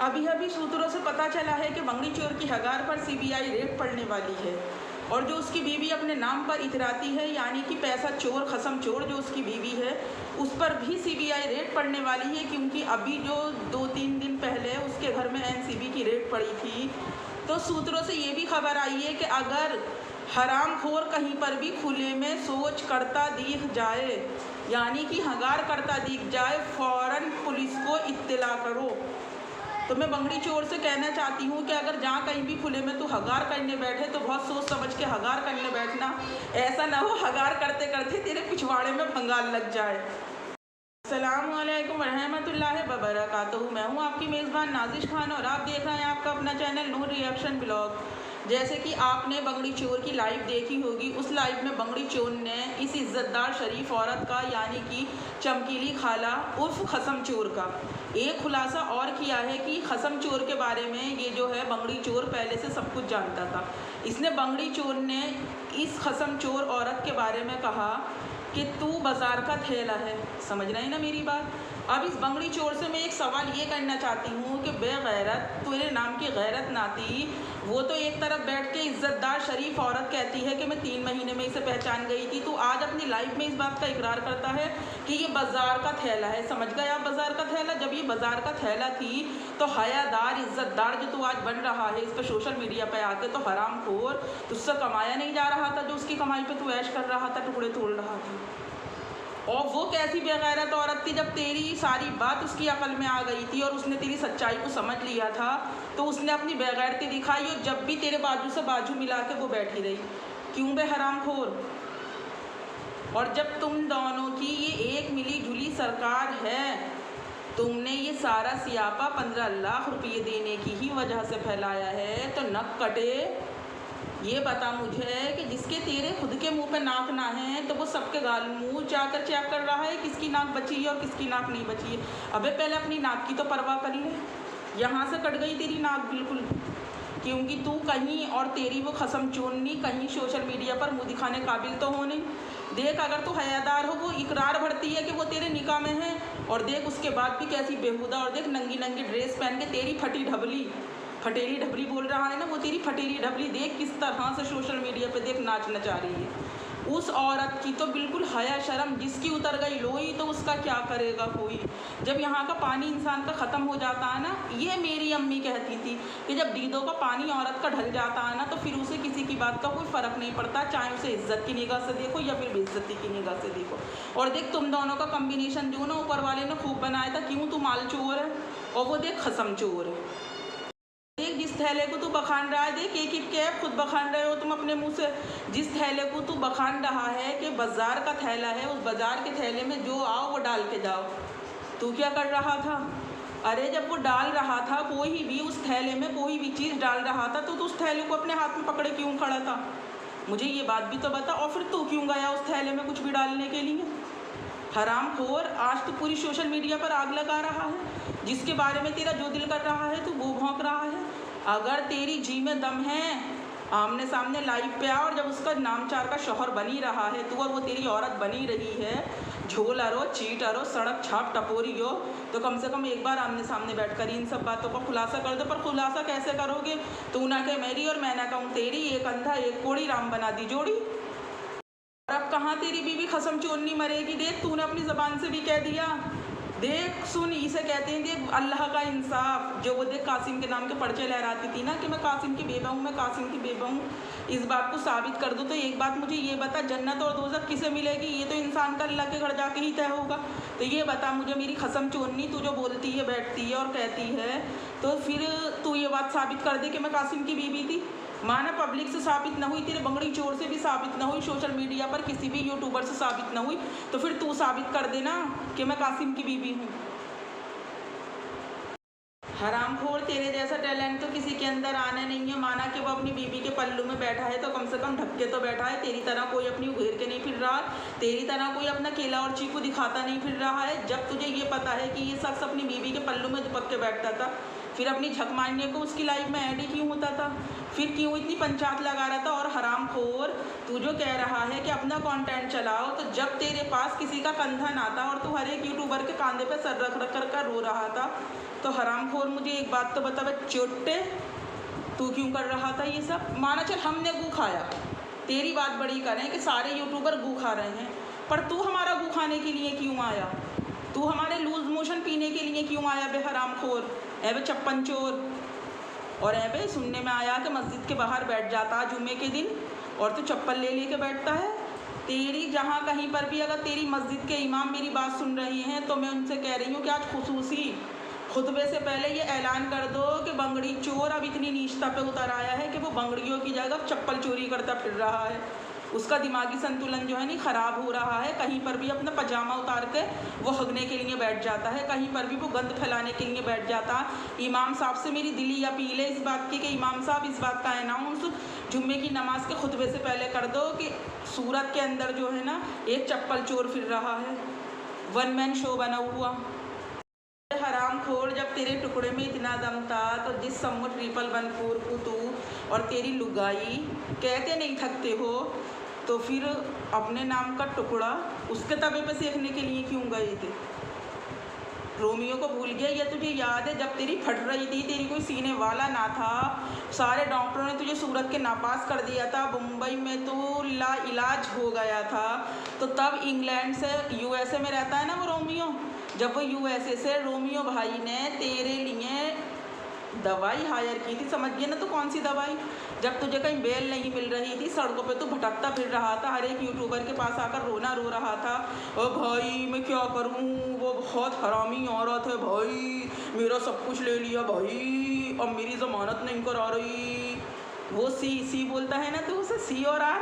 अभी अभी सूत्रों से पता चला है कि बंगड़ी चोर की हगार पर सीबीआई रेड पड़ने वाली है और जो उसकी बीवी अपने नाम पर इतराती है, यानी कि पैसा चोर खसम चोर जो उसकी बीवी है, उस पर भी सीबीआई रेड पड़ने वाली है। क्योंकि अभी जो 2-3 दिन पहले उसके घर में एनसीबी की रेड पड़ी थी, तो सूत्रों से ये भी खबर आई है कि अगर हरामखोर कहीं पर भी खुले में सोच करता दिख जाए, यानी कि हगार करता दिख जाए, फौरन पुलिस को इत्तला करो। तो मैं बंगड़ी चोर से कहना चाहती हूँ कि अगर जहाँ कहीं भी खुले में तू हगार करने बैठे तो बहुत सोच समझ के हगार करने बैठना, ऐसा ना हो हगार करते करते तेरे पिछवाड़े में भंगाल लग जाए। अस्सलामुअलैकुम रहमतुल्लाहि व बरकातहू। मैं हूँ आपकी मेज़बान नाजिश खान और आप देख रहे हैं आपका अपना चैनल नूर रिएक्शन ब्लॉग। जैसे कि आपने बंगड़ी चोर की लाइव देखी होगी, उस लाइव में बंगड़ी चोर ने इस इज़्ज़तदार शरीफ औरत का, यानी कि चमकीली खाला उर्फ खसम चोर का एक खुलासा और किया है कि खसम चोर के बारे में ये जो है बंगड़ी चोर पहले से सब कुछ जानता था। इसने बंगड़ी चोर ने इस खसम चोर औरत के बारे में कहा कि तू बाजार का थैला है। समझ रहे हैं ना मेरी बात। अब इस बंगड़ी चोर से मैं एक सवाल ये करना चाहती हूँ कि बेगैरत, तेरे नाम की गैरत ना थी? वो तो एक तरफ बैठ के इज़्ज़तदार शरीफ औरत कहती है कि मैं 3 महीने में इसे पहचान गई थी, तो आज अपनी लाइफ में इस बात का इकरार करता है कि ये बाजार का थैला है। समझ गए आप बाजार का थैला? जब ये बाजार का थैला थी तो हयादार इज़्ज़तदार जो तू आज बन रहा है इस पर सोशल मीडिया पर आके, तो हरामखोर, तुझसे कमाया नहीं जा रहा था, जो उसकी कमाई पे तू ऐश कर रहा था, टुकड़े तोड़ रहा था। और वो कैसी बेगैरत औरत थी जब तेरी सारी बात उसकी अकल में आ गई थी और उसने तेरी सच्चाई को समझ लिया था, तो उसने अपनी बेगैरती दिखाई और जब भी तेरे बाजू से बाजू मिला के वो बैठी रही। क्यों बे हरामखोर? और जब तुम दोनों की ये एक मिली जुली सरकार है, तुमने ये सारा सियापा 15 लाख रुपये देने की ही वजह से फैलाया है, तो नक कटे। ये बता मुझे कि जिसके तेरे खुद के मुंह पे नाक ना है, तो वो सबके गाल मुंह जाकर चेक कर रहा है किसकी नाक बची है और किसकी नाक नहीं बची है। अबे पहले अपनी नाक की तो परवाह कर ले। यहाँ से कट गई तेरी नाक बिल्कुल, क्योंकि तू कहीं और तेरी वो खसम चोरनी कहीं सोशल मीडिया पर मुँह दिखाने काबिल तो हो नहीं। देख, अगर तू हयादार हो, वो इकरार भरती है कि वो तेरे निकाह में है, और देख उसके बाद भी कैसी बेहुदा, और देख नंगी नंगी ड्रेस पहन के तेरी फटी ढबली, फटेली ढबली बोल रहा है ना, वो तेरी फटेली ढबली देख किस तरह से सोशल मीडिया पे देख नाच नचा रही है। उस औरत की तो बिल्कुल हया शर्म, जिसकी उतर गई लोई तो उसका क्या करेगा कोई। जब यहाँ का पानी इंसान का ख़त्म हो जाता है ना, ये मेरी अम्मी कहती थी कि जब दीदों का पानी औरत का ढल जाता है ना, तो फिर उसे किसी की बात का कोई फ़र्क नहीं पड़ता, चाहे उसे इज्जत की निगाह से देखो या फिर बेइज्जती की निगाह से देखो। और देख तुम दोनों का कम्बिनेशन जो ना ऊपर वाले ने खूब बनाया था। क्यों? तू माल चोर है और वो देख खसम चोर है। देख जिस थैले को तू बखान रहा है, देख एक एक कैप खुद बखान रहे हो तुम अपने मुंह से। जिस थैले को तू बखान रहा है कि बाजार का थैला है, उस बाजार के थैले में जो आओ वो डाल के जाओ। तू क्या कर रहा था? अरे जब वो डाल रहा था, कोई भी उस थैले में कोई भी चीज़ डाल रहा था, तो उस थैले को अपने हाथ में पकड़े क्यों खड़ा था? मुझे ये बात भी तो बता। और फिर तू क्यों गया उस थैले में कुछ भी डालने के लिए? हरामखोर, आज तो पूरी सोशल मीडिया पर आग लगा रहा है। जिसके बारे में तेरा जो दिल कर रहा है तू वो भौंक रहा है। अगर तेरी जी में दम है, आमने सामने लाइव पे आ, और जब उसका नामचार का शौहर बनी रहा है तू और वो तेरी औरत बनी रही है, झोलरो चीटरो सड़क छाप टपोरी हो, तो कम से कम एक बार आमने सामने बैठकर इन सब बातों का खुलासा कर दो। पर खुलासा कैसे करोगे? तू ना कहे मेरी और मैं ना कहूँ तेरी, एक अंधा एक कोड़ी राम बना दी जोड़ी। और अब कहाँ तेरी बीवी खसम चोरनी मरेगी? देख तूने अपनी ज़बान से भी कह दिया। देख सुन, इसे कहते हैं देख अल्लाह का इंसाफ। जो वो देख कासिम के नाम के पर्चे लहराती थी ना कि मैं कासिम की बेबा हूँ, मैं कासिम की बेबा हूँ, इस बात को साबित कर दो। तो एक बात मुझे ये बता, जन्नत और दोज़ख किसे मिलेगी? ये तो इंसान का अल्लाह के घर जाके ही तय होगा। तो ये बता मुझे मेरी खसम चोरनी, तू जो बोलती है बैठती है और कहती है, तो फिर तू ये बात साबित कर दे कि मैं कासिम की बीबी थी। माना पब्लिक से साबित ना हुई, तेरे बंगड़ी चोर से भी साबित ना हुई, सोशल मीडिया पर किसी भी यूट्यूबर से साबित ना हुई, तो फिर तू साबित कर देना कि मैं कासिम की बीबी हूँ। हरामखोर, तेरे जैसा टैलेंट तो किसी के अंदर आना नहीं है। माना कि वो अपनी बीबी के पल्लू में बैठा है, तो कम से कम ढक के तो बैठा है। तेरी तरह कोई अपनी उघेर के नहीं फिर रहा, तेरी तरह कोई अपना केला और चीकू दिखाता नहीं फिर रहा है। जब तुझे ये पता है कि ये शख्स अपनी बीबी के पल्लू में दुपक के बैठता था, फिर अपनी झक मारने को उसकी लाइफ में ऐड ही क्यों होता था, फिर क्यों इतनी पंचायत लगा रहा था। और हरामखोर, तू जो कह रहा है कि अपना कंटेंट चलाओ, तो जब तेरे पास किसी का कंधा ना था और तू हर एक यूट्यूबर के कांधे पे सर रख रख कर रो रहा था, तो हरामखोर मुझे एक बात तो बता बे चोटे, तू क्यों कर रहा था ये सब। माना चल हमने गू खाया, तेरी बात बड़ी करें कि सारे यूट्यूबर गू खा रहे हैं, पर तू हमारा गू खाने के लिए क्यों आया, तू हमारे लूज मोशन पीने के लिए क्यों आया बे हरामखोर, ए बे चप्पन चोर। और ए बे सुनने में आया कि मस्जिद के बाहर बैठ जाता जुम्मे के दिन और तू चप्पल ले लेके बैठता है। तेरी जहाँ कहीं पर भी अगर तेरी मस्जिद के इमाम मेरी बात सुन रहे हैं तो मैं उनसे कह रही हूँ कि आज खुसूसी खुतबे से पहले ये ऐलान कर दो कि बंगड़ी चोर अब इतनी नीचता पे उतर आया है कि वो बंगड़ियों की जगह चप्पल चोरी करता फिर रहा है। उसका दिमागी संतुलन जो है नहीं ख़राब हो रहा है। कहीं पर भी अपना पजामा उतार के वो हगने के लिए बैठ जाता है, कहीं पर भी वो गंद फैलाने के लिए बैठ जाता है। इमाम साहब से मेरी दिली अपील है इस बात की कि इमाम साहब इस बात का अनाउंस जुम्मे की नमाज के खुतबे से पहले कर दो कि सूरत के अंदर जो है ना एक चप्पल चोर फिर रहा है, वन मैन शो बना हुआ। हरामखोर, जब तेरे टुकड़े में इतना दम था तो जिस सम्मु 111 को तू और तेरी लुगाई कहते नहीं थकते हो, तो फिर अपने नाम का टुकड़ा उसके तवे पे सेकने के लिए क्यों गए थे। रोमियो को भूल गया, या तुझे याद है जब तेरी फट रही थी, तेरी कोई सीने वाला ना था, सारे डॉक्टरों ने तुझे सूरत के नापास कर दिया था, मुंबई में तो ला इलाज हो गया था, तो तब इंग्लैंड से यूएसए में रहता है ना वो रोमियो, जब वो यूएसए से रोमियो भाई ने तेरे लिए दवाई हायर की थी, समझ गए ना तो कौन सी दवाई, जब तुझे कहीं बेल नहीं मिल रही थी, सड़कों पे तो भटकता फिर रहा था, हर एक यूट्यूबर के पास आकर रोना रो रहा था, ओ भाई मैं क्या करूं, वो बहुत हरामी औरत है भाई, मेरा सब कुछ ले लिया भाई, अब मेरी ज़मानत नहीं करा रही। वो सी बोलता है ना तो उसे सी और आर,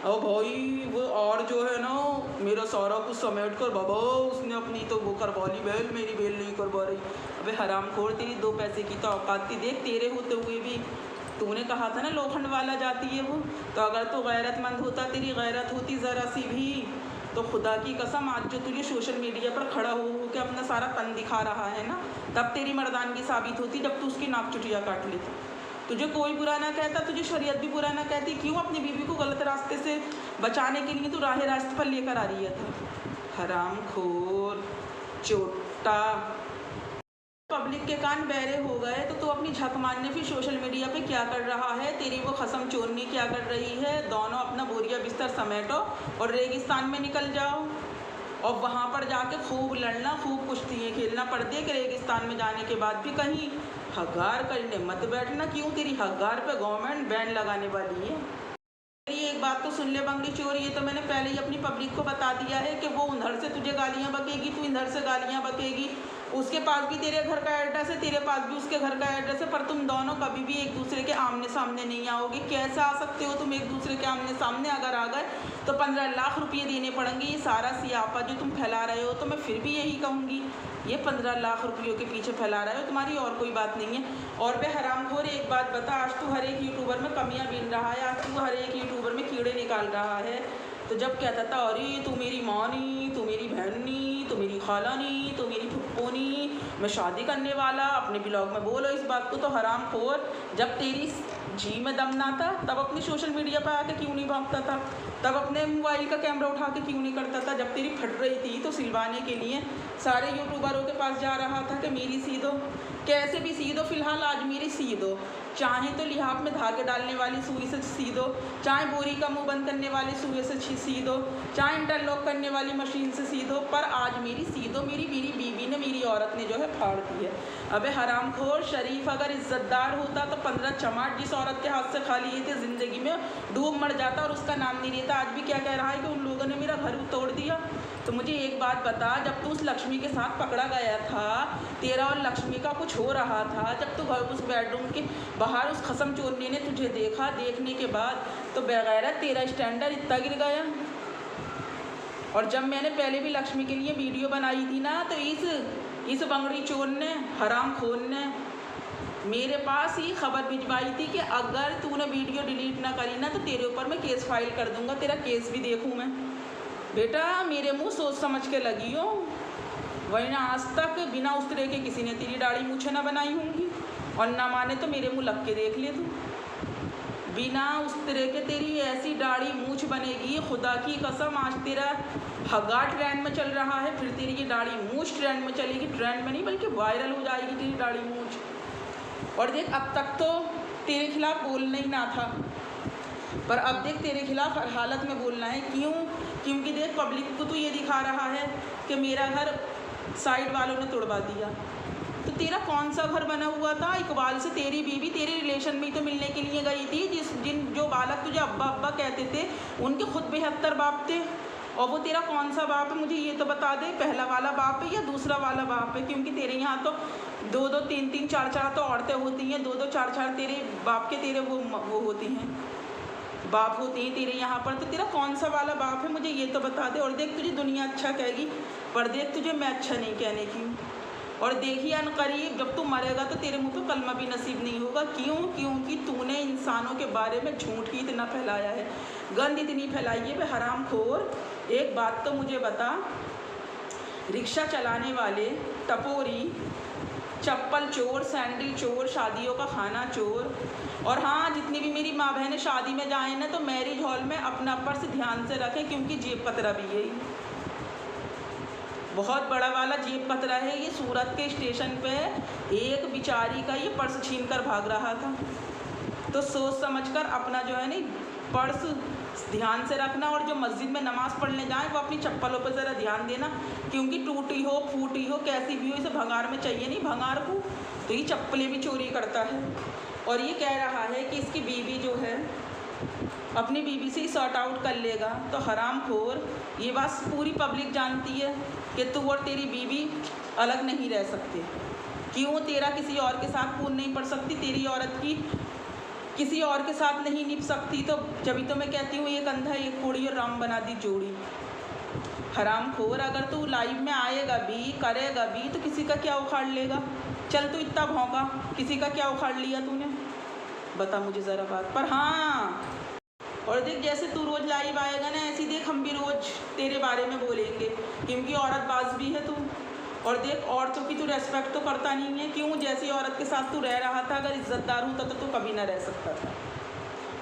ओ भाई वो और जो है ना मेरा सारा कुछ समेट कर बाबा उसने अपनी तो वो करवा ली बेल, मेरी बेल नहीं करवा रही। अबे हरामखोर, तेरी 2 पैसे की तो औकात थी, देख तेरे होते हुए भी तूने कहा था ना लोखंड वाला जाती है वो, तो अगर तो गैरतमंद होता, तेरी गैरत होती ज़रा सी भी, तो खुदा की कसम आज जो तुझे सोशल मीडिया पर खड़ा हो के अपना सारा तन दिखा रहा है ना, तब तेरी मर्दानगी साबित होती जब तू उसकी नाक चुटिया काट लेती। तुझे कोई बुरा ना कहता, तुझे शरीयत भी बुरा ना कहती, क्यों अपनी बीवी को गलत रास्ते से बचाने के लिए तू राह रास्ते पर लेकर आ रही है था। हरामखोर, चोटा, पब्लिक के कान बहरे हो गए तो तू अपनी झक मारने फिर सोशल मीडिया पे क्या कर रहा है, तेरी वो खसम चोरनी क्या कर रही है। दोनों अपना बोरिया बिस्तर समेटो और रेगिस्तान में निकल जाओ और वहाँ पर जाके खूब लड़ना, खूब कुश्तियाँ खेलना। पड़ती कि रेगिस्तान में जाने के बाद भी कहीं हगार करने मत बैठना, क्यों तेरी हगार पे गवर्नमेंट बैन लगाने वाली है। ये एक बात तो सुन ले बंगड़ी चोर, ये तो मैंने पहले ही अपनी पब्लिक को बता दिया है कि वो उधर से तुझे गालियाँ बकेगी, तू इधर से गालियाँ बकेगी। उसके पास भी तेरे घर का एड्रेस है, तेरे पास भी उसके घर का एड्रेस है, पर तुम दोनों कभी भी एक दूसरे के आमने सामने नहीं आओगे। कैसे आ सकते हो तुम एक दूसरे के आमने सामने? अगर आ गए तो 15 लाख रुपये देने पड़ेंगे। ये सारा सियापा जो तुम फैला रहे हो, तो मैं फिर भी यही कहूँगी, ये 15 लाख रुपयों के पीछे फैला रहे हो, तुम्हारी और कोई बात नहीं है। और बे हरामखोर, एक बात बता, आज तू हर एक यूट्यूबर में कमियां बीन रहा है, आज तू हर एक यूट्यूबर में कीड़े निकाल रहा है। तो जब कहता था अरे तू मेरी माँ नहीं, तू मेरी बहन नहीं, तू मेरी खाला नहीं, तू मेरी फुप्पो नहीं, मैं शादी करने वाला, अपने ब्लॉग में बोलो इस बात को। तो हरामखोर, जब तेरी जी में दम ना था तब अपनी सोशल मीडिया पर आके क्यों नहीं भागता था, तब अपने मोबाइल का कैमरा उठा के क्यों नहीं करता था। जब तेरी फट रही थी तो सिलवाने के लिए सारे यूट्यूबरों के पास जा रहा था कि मेरी सी दो, कैसे भी सी दो, फिलहाल आज मेरी सी दो। चाहे तो लिहाफ में धागे डालने वाली सुई से सी दो, चाहे बोरी का मुंह बंद करने वाली सुई से सी दो, चाहे इंटरलॉक करने वाली मशीन से सी दो, पर आज मेरी सी दो। मेरी बीवी ने, मेरी औरत ने जो है फाड़ दी है। अबे हरामखोर, शरीफ अगर इज्जतदार होता तो 15 चमाट जिस औरत के हाथ से खा लिए थे ज़िंदगी में डूब मर जाता और उसका नाम नहीं लेता। आज भी क्या कह रहा है कि उन लोगों ने मेरा घर तोड़ दिया। तो मुझे एक बात बता, जब तू उस लक्ष्मी के साथ पकड़ा गया था, तेरा और लक्ष्मी का कुछ हो रहा था, जब तू घर उस बेडरूम के बाहर उस खसम चोरने ने तुझे देखा, देखने के बाद तो बेगैरत तेरा स्टैंडर्ड इतना गिर गया। और जब मैंने पहले भी लक्ष्मी के लिए वीडियो बनाई थी ना, तो इस बंगड़ी चोर ने, हरामखोर ने मेरे पास ही खबर भिजवाई थी कि अगर तूने वीडियो डिलीट ना करी ना तो तेरे ऊपर मैं केस फाइल कर दूंगा, तेरा केस भी देखूं मैं। बेटा मेरे मुंह सोच समझ के लगी हो, वरना आज तक बिना उस तरह के किसी ने तेरी दाढ़ी मूछें ना बनाई होंगी। और ना माने तो मेरे मुँह लग के देख ले तू। बिना उस तरह के तेरी ऐसी दाढ़ी मूछ बनेगी, खुदा की कसम। आज तेरा हगा ट्रेंड में चल रहा है, फिर तेरी ये दाढ़ी मूछ ट्रेंड में चलेगी। ट्रेंड में नहीं बल्कि वायरल हो जाएगी तेरी दाढ़ी मूछ। और देख, अब तक तो तेरे खिलाफ बोलना ही ना था, पर अब देख तेरे खिलाफ हर हालत में बोलना है। क्यों? क्योंकि देख, पब्लिक को तो ये दिखा रहा है कि मेरा घर साइड वालों ने तोड़वा दिया। तो तेरा कौन सा घर बना हुआ था? इकबाल से तेरी बीवी तेरे रिलेशन में ही तो मिलने के लिए गई थी। जो बालक तुझे अब्बा अब्बा कहते थे, उनके खुद 72 बाप थे। और वो तेरा कौन सा बाप है मुझे ये तो बता दे, पहला वाला बाप है या दूसरा वाला बाप है? क्योंकि तेरे यहाँ तो 2-2, 3-3, 4-4 तो औरतें होती हैं, 2-2, 4-4 तेरे बाप के तेरे वो होती हैं, बाप होती हैं तेरे यहाँ पर। तो तेरा कौन सा वाला बाप है मुझे ये तो बता दे। और देख, तुझे दुनिया अच्छा कहेगी, पर देख तुझे मैं अच्छा नहीं कहने की हूँ। और देखिए अनकरीब जब तू मरेगा तो तेरे मुंह पे कलमा भी नसीब नहीं होगा। क्यों? क्योंकि तूने इंसानों के बारे में झूठ ही इतना फैलाया है, गंद इतनी फैलाई है। बे हरामखोर, एक बात तो मुझे बता, रिक्शा चलाने वाले, टपोरी, चप्पल चोर, सैंडल चोर, शादियों का खाना चोर, और हाँ, जितनी भी मेरी माँ बहनें शादी में जाएँ ना तो मैरिज हॉल में अपना पर्स ध्यान से रखें, क्योंकि जेब कतरा भी है, बहुत बड़ा वाला जेब कतरा है। ये सूरत के स्टेशन पे एक बिचारी का ये पर्स छीन कर भाग रहा था। तो सोच समझकर अपना जो है नहीं पर्स ध्यान से रखना। और जो मस्जिद में नमाज़ पढ़ने जाए वो अपनी चप्पलों पर ज़रा ध्यान देना, क्योंकि टूटी हो फूटी हो कैसी भी हो, इसे भंगार में चाहिए नहीं। भंगार को तो ये चप्पलें भी चोरी करता है। और ये कह रहा है कि इसकी बीवी जो है अपनी बीवी से ही सॉर्ट आउट कर लेगा। तो हरामखोर, ये बात पूरी पब्लिक जानती है कि तू और तेरी बीवी अलग नहीं रह सकते। क्यों? तेरा किसी और के साथ खून नहीं पड़ सकती, तेरी औरत की किसी और के साथ नहीं निभ सकती। तो जब तो मैं कहती हूँ एक अंधा एक कोड़ी और राम बना दी जोड़ी। हरामखोर, अगर तू लाइव में आएगा भी करेगा भी तो किसी का क्या उखाड़ लेगा? चल तू इतना भौंका, किसी का क्या उखाड़ लिया तूने? बता मुझे ज़रा बात। पर हाँ, और देख, जैसे तू रोज़ लाइव आएगा ना, ऐसी देख हम भी रोज़ तेरे बारे में बोलेंगे, क्योंकि औरत बाज भी है तू। और देख, औरतों की तू रेस्पेक्ट तो करता नहीं है। क्यों? जैसी औरत के साथ तू रह रहा था, अगर इज्जतदार होता तो तू कभी ना रह सकता था,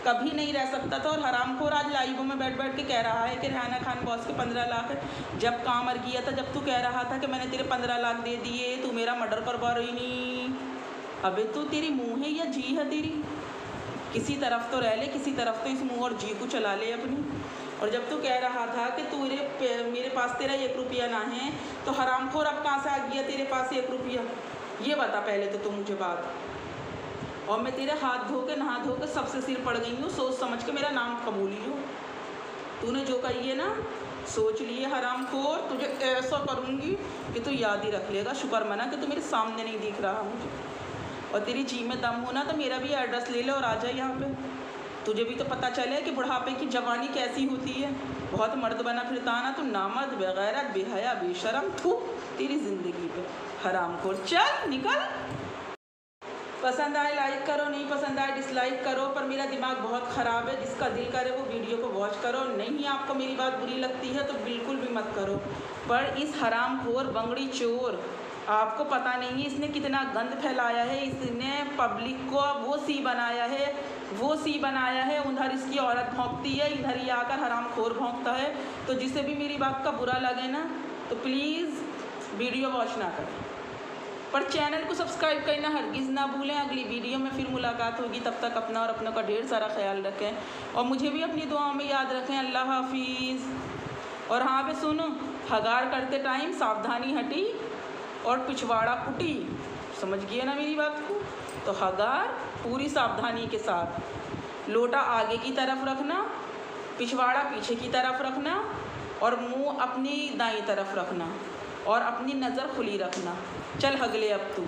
कभी नहीं रह सकता था। और हरामखोर आज लाइवों में बैठ बैठ के कह रहा है कि रेहाना खान बॉस के 15 लाख है। जब काम मर गया था, जब तू कह रहा था कि मैंने तेरे 15 लाख दे दिए, तू मेरा मर्डर करवा रही नहीं। अबे तो तेरी मुँह है या जी है तेरी? किसी तरफ तो रह ले, किसी तरफ तो इस मुँह और जी को चला ले अपनी। और जब तू कह रहा था कि तू मेरे पास तेरा 1 रुपया ना है, तो हरामखोर अब कहाँ से आ गया तेरे पास 1 रुपया? ये बता पहले तो मुझे बात। और मैं तेरे हाथ धो के नहा धो के सबसे सिर पड़ गई हूँ, सोच समझ के मेरा नाम कबूली हो। तूने जो कही है ना, सोच लिए हरामखोर, तुझे ऐसा करूँगी कि तू याद ही रख लेगा। शुक्र मना कि तू मेरे सामने नहीं दिख रहा मुझे। और तेरी जी में दम होना तो मेरा भी एड्रेस ले ले और आ जाए यहाँ पे। तुझे भी तो पता चले कि बुढ़ापे की जवानी कैसी होती है। बहुत मर्द बना फिरता ना तू, नामर्द, बेगैरत, बेहया, बेशरम। थू तेरी ज़िंदगी पे हरामखोर। चल निकल। पसंद आए लाइक करो, नहीं पसंद आए डिसलाइक करो, पर मेरा दिमाग बहुत ख़राब है। जिसका दिल करे वो वीडियो को वॉच करो। नहीं आपको मेरी बात बुरी लगती है तो बिल्कुल भी मत करो। पर इस हरामखोर बंगड़ी चोर, आपको पता नहीं है इसने कितना गंद फैलाया है। इसने पब्लिक को वो सी बनाया है। उधर इसकी औरत भौंकती है, इधर ही आकर हरामखोर भौंकता है। तो जिसे भी मेरी बात का बुरा लगे ना, तो प्लीज़ वीडियो वॉच ना करें, पर चैनल को सब्सक्राइब करना हरगिज़ ना भूलें। अगली वीडियो में फिर मुलाकात होगी, तब तक अपना और अपनों का ढेर सारा ख्याल रखें और मुझे भी अपनी दुआओं में याद रखें। अल्लाह हाफिज़। और हाँ बे सुनो, हगार करते टाइम सावधानी हटी और पिछवाड़ा कुटी, समझ गए ना मेरी बात को? तो हगार पूरी सावधानी के साथ, लोटा आगे की तरफ रखना, पिछवाड़ा पीछे की तरफ रखना और मुंह अपनी दाईं तरफ रखना और अपनी नज़र खुली रखना। चल हगले अब तू।